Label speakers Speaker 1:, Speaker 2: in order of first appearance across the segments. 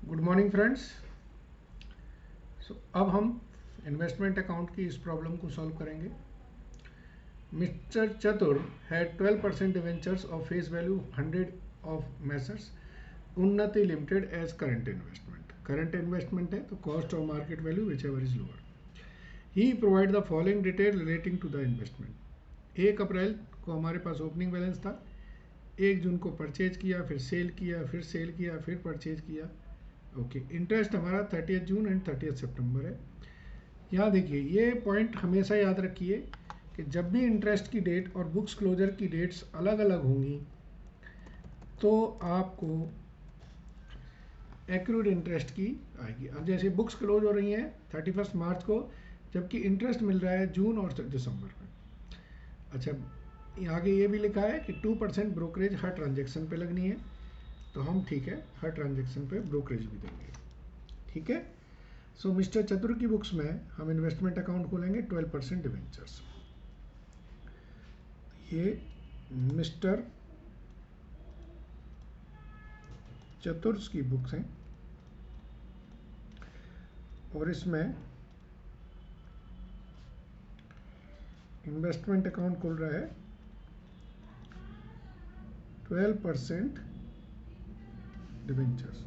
Speaker 1: Good morning friends. अब हम investment account की इस प्रॉब्लम को सॉल्व करेंगे। Mister Chatur had 12% debentures of face value 100 of Messrs Unnati limited as current investment. Current investment है तो cost of market value whichever is lower. He provide the following detail relating to the investment. 1 April को हमारे पास opening balance था, 1 जून को purchase किया, फिर cell किया, फिर सेल किया, फिर परचेज किया। ओके, इंटरेस्ट हमारा 30 जून एंड 30 सितंबर है। यहाँ देखिए, ये पॉइंट हमेशा याद रखिए कि जब भी इंटरेस्ट की डेट और बुक्स क्लोजर की डेट्स अलग अलग होंगी तो आपको एक्रूड इंटरेस्ट की आएगी। अब जैसे बुक्स क्लोज हो रही हैं 31 मार्च को, जबकि इंटरेस्ट मिल रहा है जून और दिसंबर में। अच्छा, आगे ये भी लिखा है कि 2% ब्रोकरेज हर ट्रांजेक्शन पे लगनी है, तो हम ठीक है हर ट्रांजेक्शन पे ब्रोकरेज भी देंगे। ठीक है। सो मिस्टर चतुर की बुक्स में हम इन्वेस्टमेंट अकाउंट खोलेंगे 12% डिवेंचर्स। ये मिस्टर चतुर की बुक्स हैं और इसमें इन्वेस्टमेंट अकाउंट खुल रहा है 12% डिवेंचर्स।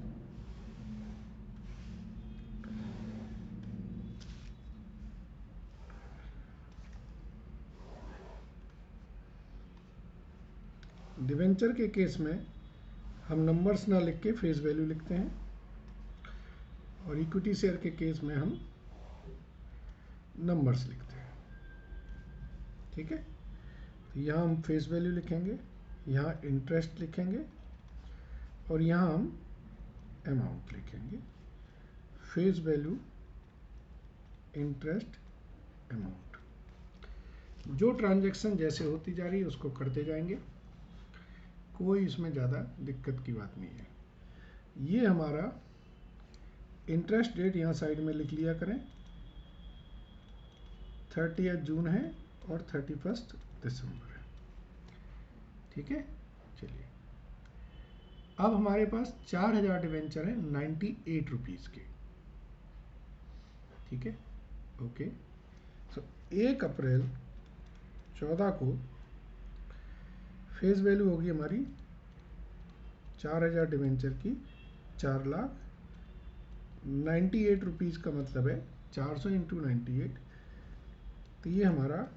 Speaker 1: डिवेंचर के केस में हम नंबर्स ना लिख के फेस वैल्यू लिखते हैं, और इक्विटी शेयर के केस में हम नंबर्स लिखते हैं। ठीक है, तो यहाँ हम फेस वैल्यू लिखेंगे, यहाँ इंटरेस्ट लिखेंगे और यहाँ हम अमाउंट लिखेंगे। Face value, interest, amount. जो ट्रांजैक्शन जैसे होती जा रही है उसको करते जाएंगे, कोई इसमें ज़्यादा दिक्कत की बात नहीं है। ये हमारा इंटरेस्ट डेट यहाँ साइड में लिख लिया करें, 30 जून है और 31 दिसंबर है। ठीक है, चलिए अब हमारे पास 4000 डिवेंचर है 98 रुपीज़ के। ठीक है, ओके। सो 1 अप्रैल 14 को फेस वैल्यू होगी हमारी 4000 डिवेंचर की 4,98 रुपीज़ का मतलब है 400 इंटू 98, तो ये हमारा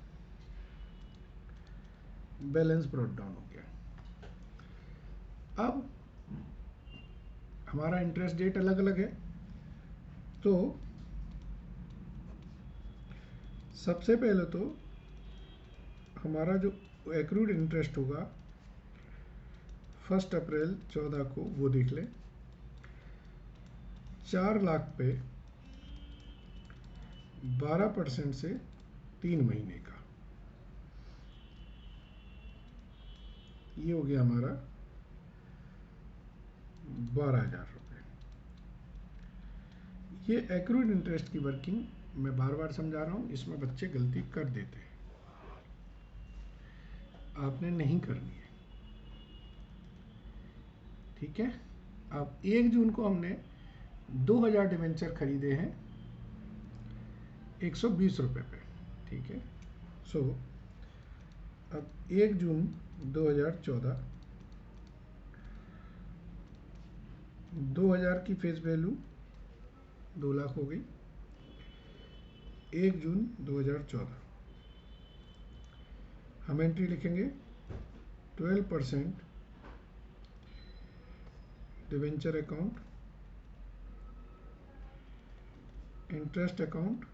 Speaker 1: बैलेंस ब्रॉट डाउन हो गया। अब हमारा इंटरेस्ट डेट अलग अलग है, तो सबसे पहले तो हमारा जो एक्रूड इंटरेस्ट होगा 1 अप्रैल 14 को वो देख लें। 4 लाख पे 12% से 3 महीने का, ये हो गया हमारा 12,000 रुपये। ये एक्रूड इंटरेस्ट की वर्किंग मैं बार बार समझा रहा हूँ, इसमें बच्चे गलती कर देते हैं, आपने नहीं करनी है। ठीक है, अब 1 जून को हमने 2000 डिवेंचर खरीदे हैं 120 रुपये पे। ठीक है, सो अब 1 जून 2014, 2000 की फेस वैल्यू 2 लाख हो गई। 1 जून 2014 हम एंट्री लिखेंगे 12% debenture account, interest account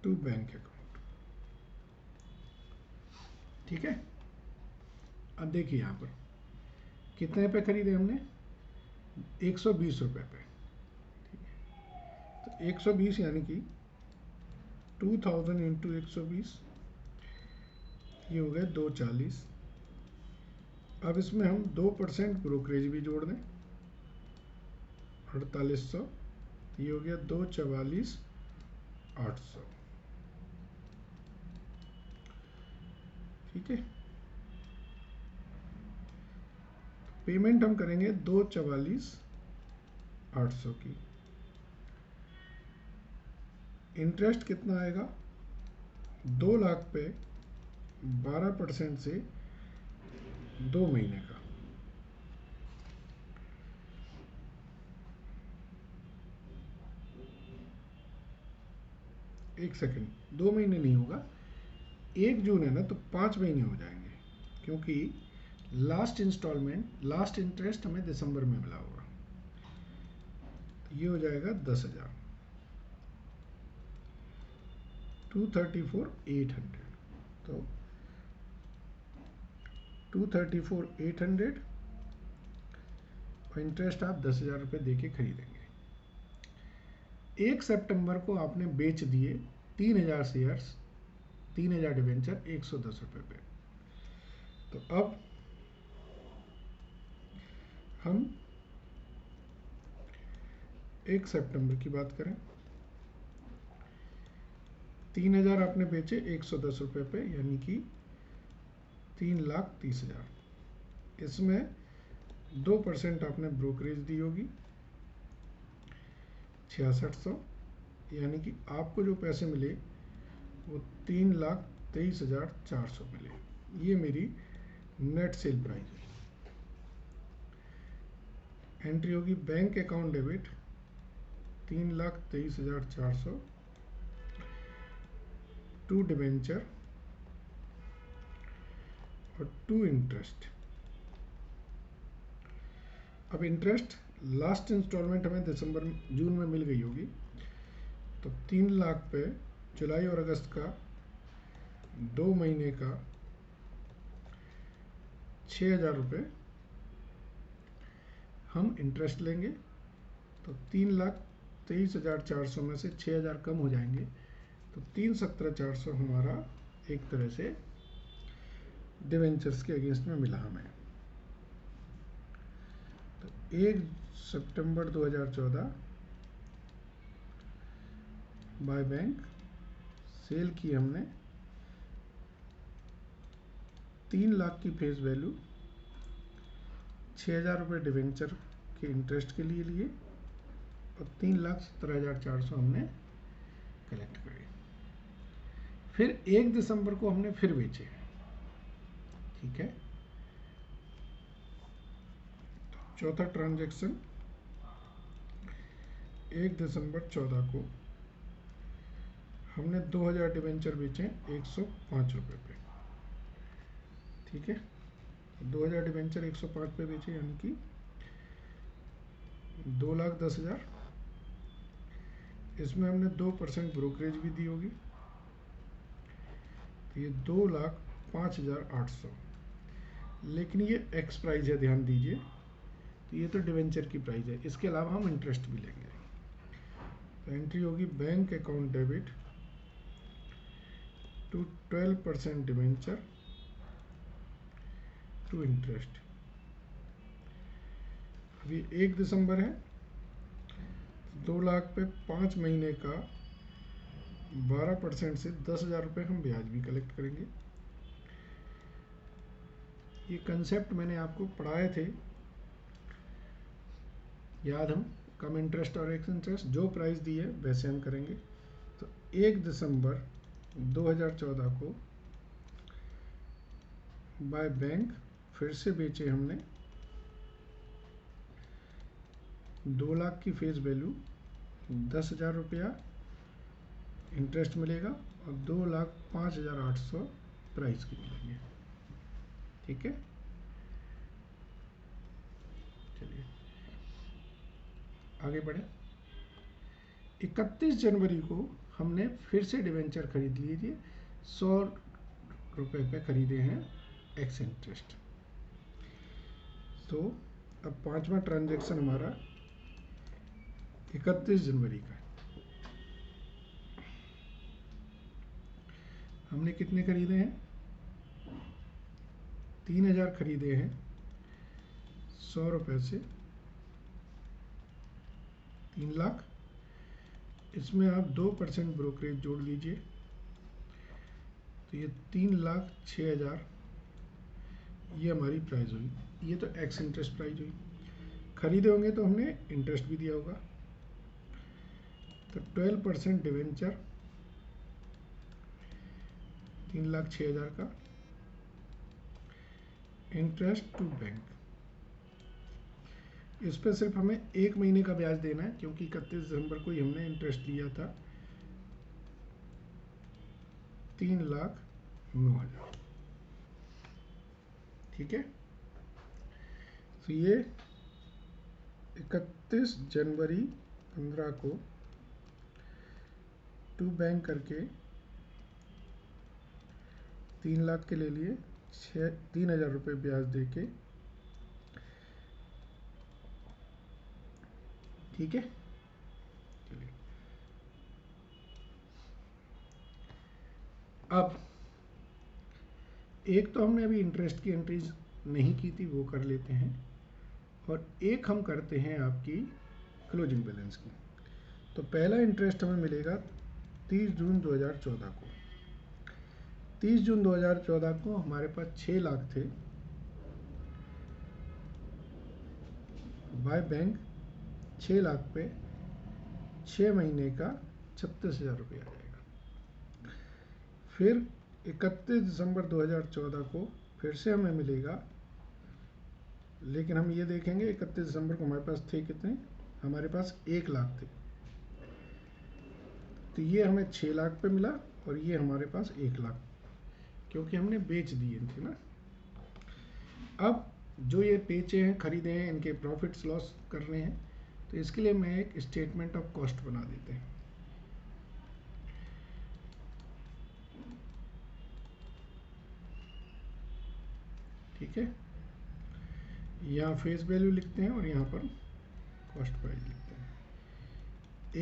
Speaker 1: to bank account. ठीक है, अब देखिए यहाँ पर कितने पे खरीदे हमने, 120 रुपये पे। ठीक है, तो 120 यानी कि 2000 इंटू 120, ये हो गए 240। अब इसमें हम 2% ब्रोकरेज भी जोड़ दें, 4800, ये हो गया 244,800। ठीक है, पेमेंट हम करेंगे 244,800 की। इंटरेस्ट कितना आएगा? 2 लाख पे 12% से 2 महीने का। एक सेकंड, 2 महीने नहीं होगा, 1 जून है ना, तो 5 महीने हो जाएंगे, क्योंकि लास्ट इंस्टॉलमेंट, लास्ट इंटरेस्ट हमें दिसंबर में मिला होगा। ये हो जाएगा 10,000, 234,800। तो 234,800 और इंटरेस्ट आप 10,000 रुपये दे के खरीदेंगे। 1 सितंबर को आपने बेच दिए 3,000 शेयर्स, 3,000 डिवेंचर 110 रुपये पे। तो अब हम 1 सितंबर की बात करें, 3,000 आपने बेचे 110 रुपये पे, यानी कि 3,30,000। इसमें 2% आपने ब्रोकरेज दी होगी 6600, यानी कि आपको जो पैसे मिले वो 3,23,400 मिले। ये मेरी नेट सेल प्राइस है। एंट्री होगी bank account debit 3,23,400 to debenture और टू इंटरेस्ट। अब इंटरेस्ट लास्ट इंस्टॉलमेंट हमें जून में मिल गई होगी, तो 3 लाख पे जुलाई और अगस्त का 2 महीने का 6,000 रुपये हम इंटरेस्ट लेंगे। तो 3,23,400 में से 6,000 कम हो जाएंगे, तो 3,17,400 हमारा एक तरह से डिवेंचर्स के अगेंस्ट में मिला हमें। तो 1 सितंबर 2014 बाय बैंक सेल की हमने 3 लाख की फेस वैल्यू, 6,000 रुपये डिवेंचर के इंटरेस्ट के लिए लिए और 3,17,400 हमने कलेक्ट करे। फिर 1 दिसंबर को हमने फिर बेचे, ठीक है। चौथा ट्रांजैक्शन 1 दिसंबर 14 को हमने 2,000 डिवेंचर बेचे 105 रुपये पे, ठीक है। 2,000 डिवेंचर 105 पे बेचे, यानी कि 2,10,000। इसमें हमने 2% ब्रोकरेज भी दी होगी, तो ये 2,05,800। लेकिन ये एक्स प्राइस है, ध्यान दीजिए, तो ये तो डिवेंचर की प्राइस है, इसके अलावा हम इंटरेस्ट भी लेंगे। तो एंट्री होगी bank account debit to 12% debenture to interest. अभी 1 दिसंबर है, 2 लाख पे 5 महीने का 12% से 10,000 रुपये हम ब्याज भी कलेक्ट करेंगे। ये कंसेप्ट मैंने आपको पढ़ाए थे, याद हम, कम इंटरेस्ट और एक्स इंटरेस्ट, जो प्राइस दी है वैसे हम करेंगे। तो 1 दिसंबर 2014 को बाय बैंक फिर से बेचे हमने 2 लाख की फेस वैल्यू, 10,000 रुपया इंटरेस्ट मिलेगा और 2,05,800 प्राइस की मिलेंगे, ठीक है। चलिए आगे बढ़े। 31 जनवरी को हमने फिर से डिवेंचर खरीद लिए थे, 100 रुपये पे खरीदे हैं एक्स इंटरेस्ट। तो अब 5वां ट्रांजैक्शन हमारा 31 जनवरी का। हमने कितने खरीदे हैं? 3,000 खरीदे हैं 100 रुपये से, 3 लाख। इसमें आप 2% ब्रोकरेज जोड़ लीजिए, तो ये 3,06,000 ये हमारी प्राइस हुई। ये तो एक्स इंटरेस्ट प्राइस हुई। खरीदे होंगे तो हमने इंटरेस्ट भी दिया होगा। तो 12% डिवेंचर 3,06,000 का, इंटरेस्ट टू बैंक। इस पर सिर्फ हमें 1 महीने का ब्याज देना है, क्योंकि 31 दिसंबर को ही हमने इंटरेस्ट लिया था 3,09,000। ठीक है, तो ये 31 जनवरी 15 को टू बैंक करके 3 लाख के ले लिए, 3,000 रुपये ब्याज दे के। ठीक है, चलिए अब एक तो हमने अभी इंटरेस्ट की एंट्रीज नहीं की थी, वो कर लेते हैं, और एक हम करते हैं आपकी क्लोजिंग बैलेंस की। तो पहला इंटरेस्ट हमें मिलेगा 30 जून 2014 को। 30 जून 2014 को हमारे पास 6 लाख थे बाय बैंक। 6 लाख पे 6 महीने का 36,000 रुपये आ जाएगा। फिर 31 दिसंबर 2014 को फिर से हमें मिलेगा, लेकिन हम ये देखेंगे 31 दिसंबर को हमारे पास थे कितने, हमारे पास 1 लाख थे। तो ये हमें 6 लाख पे मिला, और ये हमारे पास 1 लाख, क्योंकि हमने बेच दिए थे ना। अब जो ये बेचे हैं, खरीदे हैं, इनके प्रॉफिट्स लॉस करने हैं, तो इसके लिए मैं एक स्टेटमेंट ऑफ कॉस्ट बना देते हैं। ठीक है, यहाँ फेस वैल्यू लिखते हैं और यहाँ पर कॉस्ट प्राइस लिखते हैं।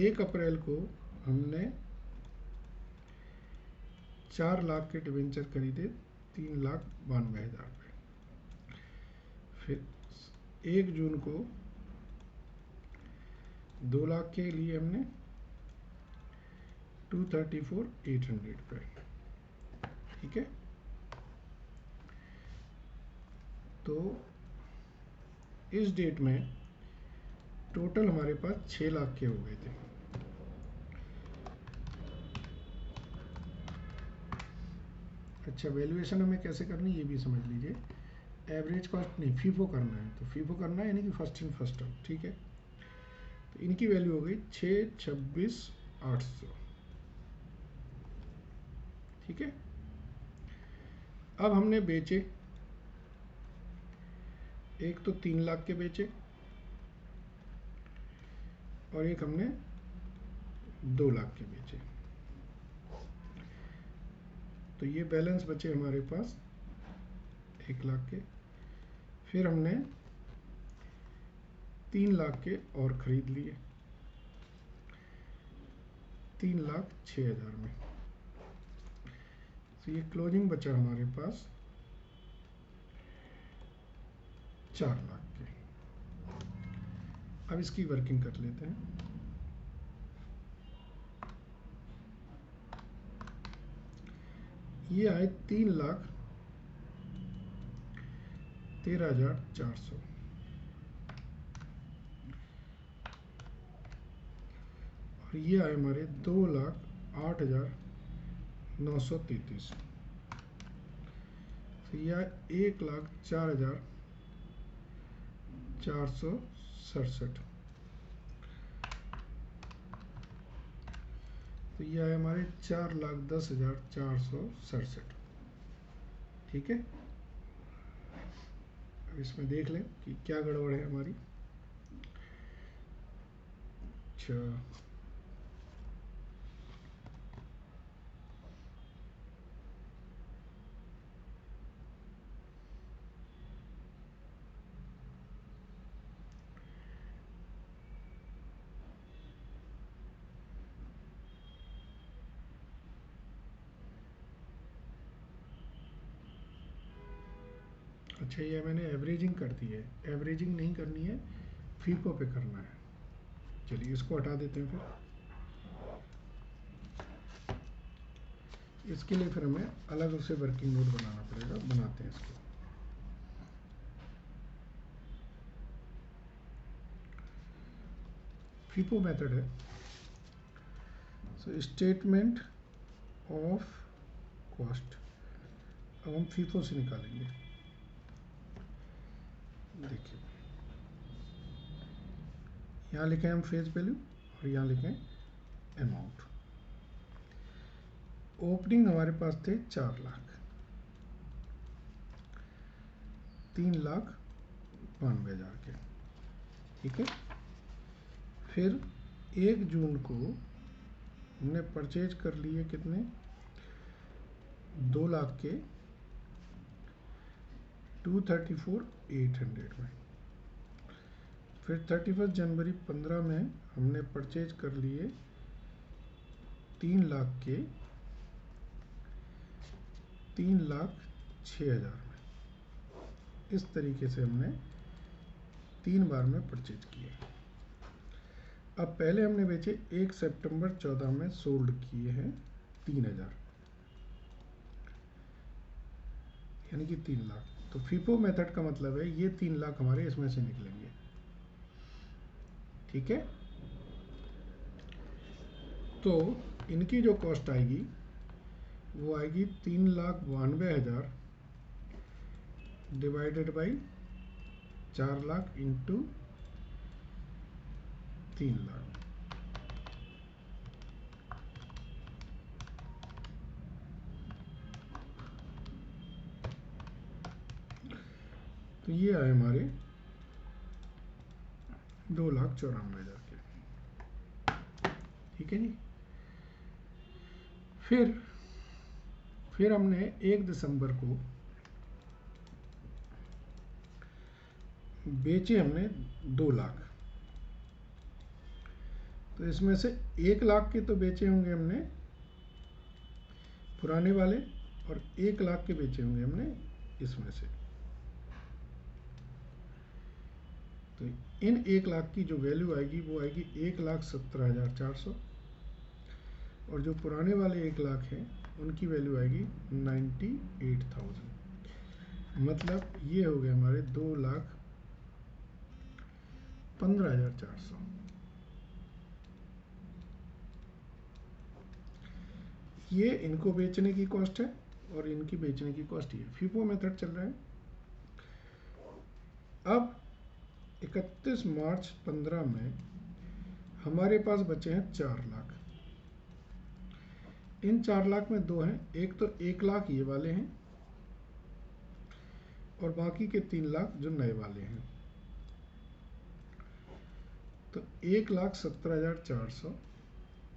Speaker 1: 1 अप्रैल को हमने 4 लाख के डिवेंचर खरीदे 3,92,000 रुपये। फिर 1 जून को 2 लाख के लिए हमने 234,800 रुपये। ठीक है, तो इस डेट में टोटल हमारे पास 6 लाख के हो गए थे। अच्छा, वैल्यूएशन हमें कैसे करनी है ये भी समझ लीजिए। एवरेज कॉस्ट नहीं, फीफो करना है, तो फीफो करना है यानी कि फर्स्ट इन फर्स्ट आउट। ठीक है, तो इनकी वैल्यू हो गई 626,800। ठीक है, अब हमने बेचे, एक तो 3 लाख के बेचे और एक हमने 2 लाख के बेचे। तो ये बैलेंस बचे हमारे पास 1 लाख के। फिर हमने 3 लाख के और खरीद लिए 3,06,000 में। तो ये क्लोजिंग बचा हमारे पास 4 लाख के। अब इसकी वर्किंग कर लेते हैं। ये आए 3,13,400। और ये आए हमारे 2,08,933। तो यह 1,04,467। तो यह है हमारे 4,10,467। ठीक है, अब इसमें देख लें कि क्या गड़बड़ है हमारी। अच्छा, अच्छा, ये मैंने एवरेजिंग कर दी है। एवरेजिंग नहीं करनी है, फीफो पे करना है। चलिए इसको हटा देते हैं। फिर इसके लिए फिर हमें अलग से वर्किंग नोट बनाना पड़ेगा। बनाते हैं इसको। फीफो मेथड है। सो स्टेटमेंट ऑफ कॉस्ट अब हम फीफो से निकालेंगे। देखिए यहाँ लिखें हम फेस वैल्यू और यहाँ लिखें अमाउंट। ओपनिंग हमारे पास थे 4 लाख, 3,92,000 के, ठीक है। फिर 1 जून को हमने परचेज कर लिए कितने, 2 लाख के 234,800 में। फिर 31 जनवरी 15 में हमने परचेज कर लिए 3 लाख के 3,06,000 में। इस तरीके से हमने 3 बार में परचेज किए। अब पहले हमने बेचे 1 सितंबर 14 में, सोल्ड किए हैं 3,000, यानी कि 3 लाख। तो फीफो मेथड का मतलब है ये 3 लाख हमारे इसमें से निकलेंगे, ठीक है। तो इनकी जो कॉस्ट आएगी वो आएगी 3,92,000 divided by 4 lakh into 3 lakh. तो ये आए हमारे 2,94,000 के, ठीक है जी। फिर हमने 1 दिसंबर को बेचे हमने 2 लाख। तो इसमें से 1 लाख के तो बेचे होंगे हमने पुराने वाले, और 1 लाख के बेचे होंगे हमने इसमें से। तो इन 1 लाख की जो वैल्यू आएगी वो आएगी 1,17,400, और जो पुराने वाले 1 लाख हैं उनकी वैल्यू आएगी 98,000। मतलब ये हो गए हमारे 2,15,400। ये इनको बेचने की कॉस्ट है और इनकी बेचने की कॉस्ट ये। फीफो मेथड चल रहा है। अब 31 मार्च 15 में हमारे पास बचे हैं 4 लाख। इन 4 लाख में 2 हैं, एक तो 1 लाख ये वाले हैं और बाकी के 3 लाख जो नए वाले हैं। तो 1,17,400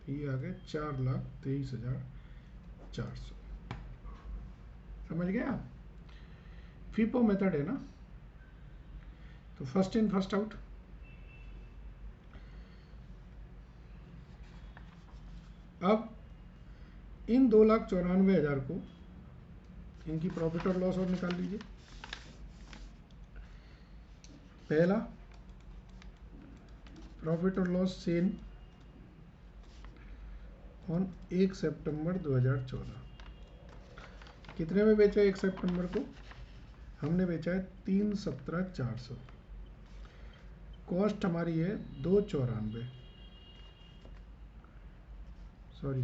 Speaker 1: ये आ गए 4,23,400। समझ गए आप? फीफो मेथड है ना। तो फर्स्ट इन फर्स्ट आउट। अब इन 2,94,000 को इनकी प्रॉफिट और लॉस और निकाल लीजिए। पहला प्रॉफिट और लॉस सेल ऑन 1 सितंबर 2014। कितने में बेचा है 1 सितंबर को? हमने बेचा है 3,17,400। कॉस्ट हमारी है 2,94। सॉरी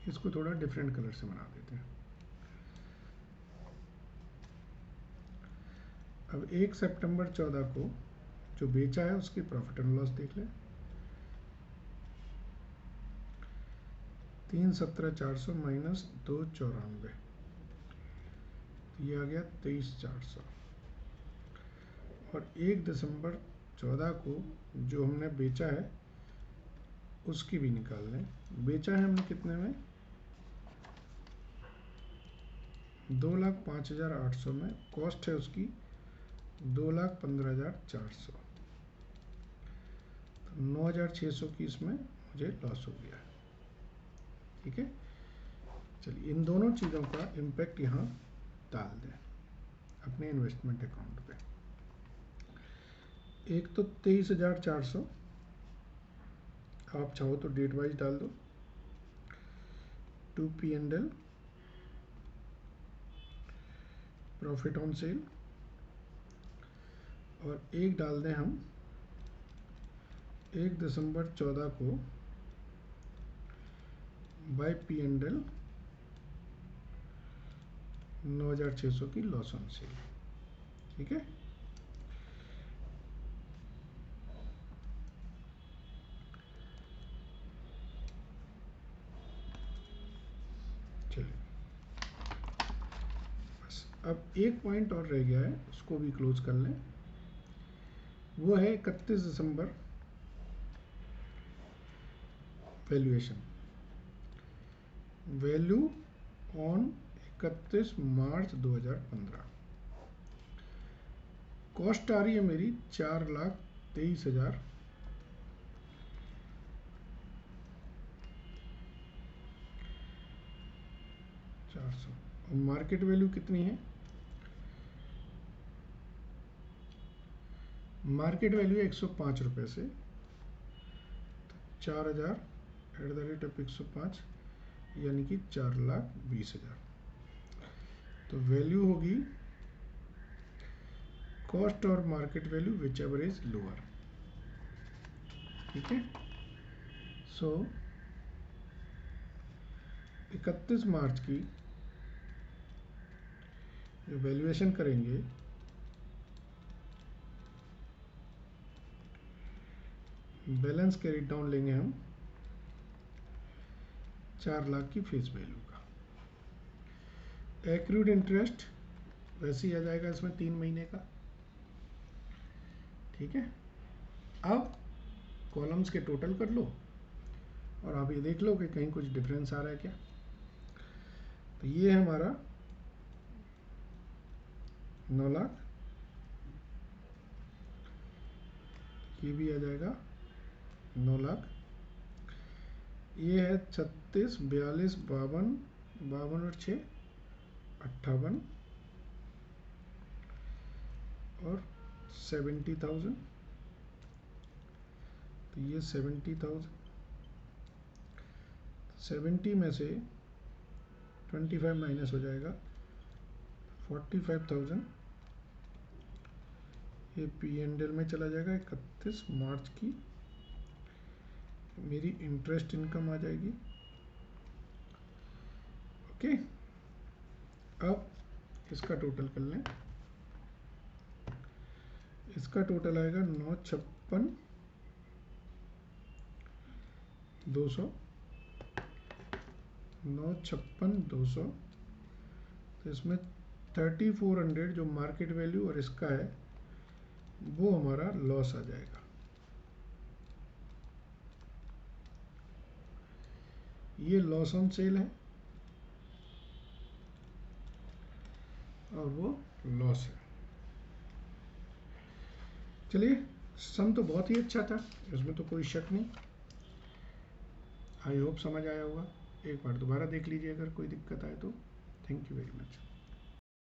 Speaker 1: इसको थोड़ा डिफरेंट कलर से बना देते हैं। अब 1 सितंबर 14 को जो बेचा है उसकी प्रॉफिट एंड लॉस देख लें। 3,17,400 माइनस 2,94, ये आ गया 23,400। और 1 दिसंबर 14 को जो हमने बेचा है उसकी भी निकाल लें। बेचा है हमने कितने में? 2,05,800 में। कॉस्ट है उसकी 2,15,400। तो 9,600 की इसमें मुझे लॉस हो गया। ठीक है, चलिए इन दोनों चीज़ों का इम्पैक्ट यहाँ डाल दें अपने इन्वेस्टमेंट अकाउंट पे। एक तो 23,400 आप चाहो तो डेट वाइज डाल दो, 2 P&L प्रॉफिट ऑन सेल, और एक डाल दें हम 1 दिसंबर 14 को बाय P&L 9,600 की लॉस ऑन सेल। ठीक है, चलिए बस अब एक पॉइंट और रह गया है, उसको भी क्लोज कर लें। वो है 31 दिसंबर valuation. Value on 31 March 2015। Cost आ रही है मेरी 4,23,000, और मार्केट वैल्यू कितनी है? मार्केट वैल्यू 105 रुपये से 4,000 @ 105 यानी कि 4,20,000। तो वैल्यू होगी कॉस्ट और market value whichever is lower. ठीक है, सो 31 मार्च की जो वैल्यूएशन करेंगे बैलेंस कैरी डाउन लेंगे हम 4 लाख की फेस वैल्यू का। एक्रूड इंटरेस्ट वैसे ही आ जाएगा इसमें 3 महीने का। ठीक है, अब कॉलम्स के टोटल कर लो और आप ये देख लो कि कहीं कुछ डिफरेंस आ रहा है क्या। तो ये है हमारा 9 लाख, ये भी आ जाएगा 9 लाख, ये है 36, 42, 52, 52 और 6 58 और 70,000। तो ये 70,000, 70 में से 25 माइनस हो जाएगा 45,000। ये P&L में चला जाएगा। 31 मार्च की मेरी इंटरेस्ट इनकम आ जाएगी। ओके, अब इसका टोटल कर लें। इसका टोटल आएगा 956,200, 956,200। तो इसमें 3,400 जो मार्केट वैल्यू और इसका है वो हमारा लॉस आ जाएगा। ये लॉस ऑन सेल है और वो लॉस है। चलिए, सम तो बहुत ही अच्छा था, इसमें तो कोई शक नहीं। आई होप समझ आया होगा। एक बार दोबारा देख लीजिए अगर कोई दिक्कत आए तो। Thank you very much.